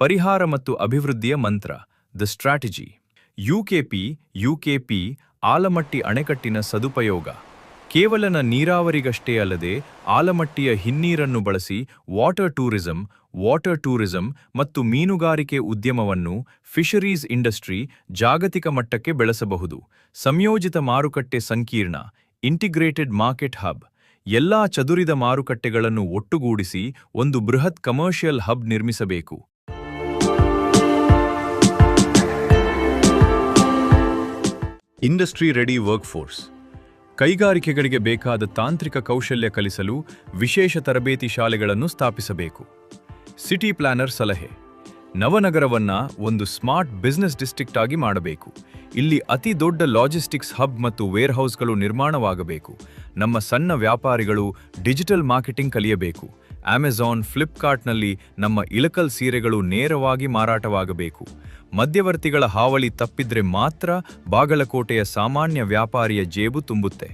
ಪರಿಹಾರ ಮತ್ತು ಅಭಿವೃದ್ಧಿಯ ಮಂತ್ರ ದ ಸ್ಟ್ರಾಟಜಿ. ಯುಕೆಪಿ ಆಲಮಟ್ಟಿ ಅಣೆಕಟ್ಟಿನ ಸದುಪಯೋಗ. ಕೇವಲ ನೀರಾವರಿಗಷ್ಟೇ ಅಲ್ಲದೆ ಆಲಮಟ್ಟಿಯ ಹಿನ್ನೀರನ್ನು ಬಳಸಿ ವಾಟರ್ ಟೂರಿಸಂ ಮತ್ತು ಮೀನುಗಾರಿಕೆ ಉದ್ಯಮವನ್ನು ಫಿಶರೀಸ್ ಇಂಡಸ್ಟ್ರಿ ಜಾಗತಿಕ ಮಟ್ಟಕ್ಕೆ ಬೆಳೆಸಬಹುದು. ಸಂಯೋಜಿತ ಮಾರುಕಟ್ಟೆ ಸಂಕೀರ್ಣ ಇಂಟಿಗ್ರೇಟೆಡ್ ಮಾರ್ಕೆಟ್ ಹಬ್. ಎಲ್ಲಾ ಚದುರಿದ ಮಾರುಕಟ್ಟೆಗಳನ್ನು ಒಟ್ಟುಗೂಡಿಸಿ ಒಂದು ಬೃಹತ್ ಕಮರ್ಷಿಯಲ್ ಹಬ್ ನಿರ್ಮಿಸಬೇಕು. Industry ready workforce. ಕೈಗಾರಿಕೆಗಳಿಗೆ ಬೇಕಾದ ತಾಂತ್ರಿಕ ಕೌಶಲ್ಯ ಕಲಿಸಲು ವಿಶೇಷ ತರಬೇತಿ ಶಾಲೆಗಳನ್ನು ಸ್ಥಾಪಿಸಬೇಕು. ಸಿಟಿ ಪ್ಲಾನರ್ ಸಲಹೆ. ನವನಗರವನ್ನ ಒಂದು ಸ್ಮಾರ್ಟ್ ಬಿಸಿನೆಸ್ ಡಿಸ್ಟ್ರಿಕ್ಟ್ ಆಗಿ ಮಾಡಬೇಕು. ಇಲ್ಲಿ ಅತಿ ದೊಡ್ಡ ಲಾಜಿಸ್ಟಿಕ್ಸ್ ಹಬ್ ಮತ್ತು ವೇರ್ಹೌಸ್ಗಳು ನಿರ್ಮಾಣವಾಗಬೇಕು. ನಮ್ಮ ಸಣ್ಣ ವ್ಯಾಪಾರಿಗಳು ಡಿಜಿಟಲ್ ಮಾರ್ಕೆಟಿಂಗ್ ಕಲಿಯಬೇಕು. ಅಮೆಜಾನ್, ಫ್ಲಿಪ್ಕಾರ್ಟ್ನಲ್ಲಿ ನಮ್ಮ ಇಳಕಲ್ ಸೀರೆಗಳು ನೇರವಾಗಿ ಮಾರಾಟವಾಗಬೇಕು. ಮಧ್ಯವರ್ತಿಗಳ ಹಾವಳಿ ತಪ್ಪಿದ್ರೆ ಮಾತ್ರ ಬಾಗಲಕೋಟೆಯ ಸಾಮಾನ್ಯ ವ್ಯಾಪಾರಿಯ ಜೇಬು ತುಂಬುತ್ತೆ.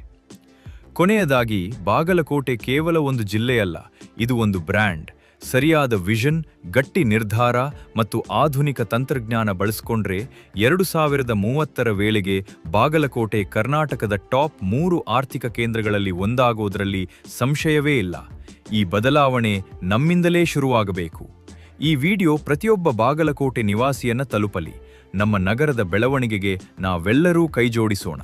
ಕೊನೆಯದಾಗಿ, ಬಾಗಲಕೋಟೆ ಕೇವಲ ಒಂದು ಜಿಲ್ಲೆಯಲ್ಲ, ಇದು ಒಂದು ಬ್ರ್ಯಾಂಡ್. ಸರಿಯಾದ ವಿಷನ್, ಗಟ್ಟಿ ನಿರ್ಧಾರ ಮತ್ತು ಆಧುನಿಕ ತಂತ್ರಜ್ಞಾನ ಬಳಸಿಕೊಂಡ್ರೆ 2030ರ ವೇಳೆಗೆ ಬಾಗಲಕೋಟೆ ಕರ್ನಾಟಕದ ಟಾಪ್ 3 ಆರ್ಥಿಕ ಕೇಂದ್ರಗಳಲ್ಲಿ ಒಂದಾಗೋದ್ರಲ್ಲಿ ಸಂಶಯವೇ ಇಲ್ಲ. ಈ ಬದಲಾವಣೆ ನಮ್ಮಿಂದಲೇ ಶುರುವಾಗಬೇಕು. ಈ ವಿಡಿಯೋ ಪ್ರತಿಯೊಬ್ಬ ಬಾಗಲಕೋಟೆ ನಿವಾಸಿಯನ್ನ ತಲುಪಲಿ. ನಮ್ಮ ನಗರದ ಬೆಳವಣಿಗೆಗೆ ನಾವೆಲ್ಲರೂ ಕೈಜೋಡಿಸೋಣ.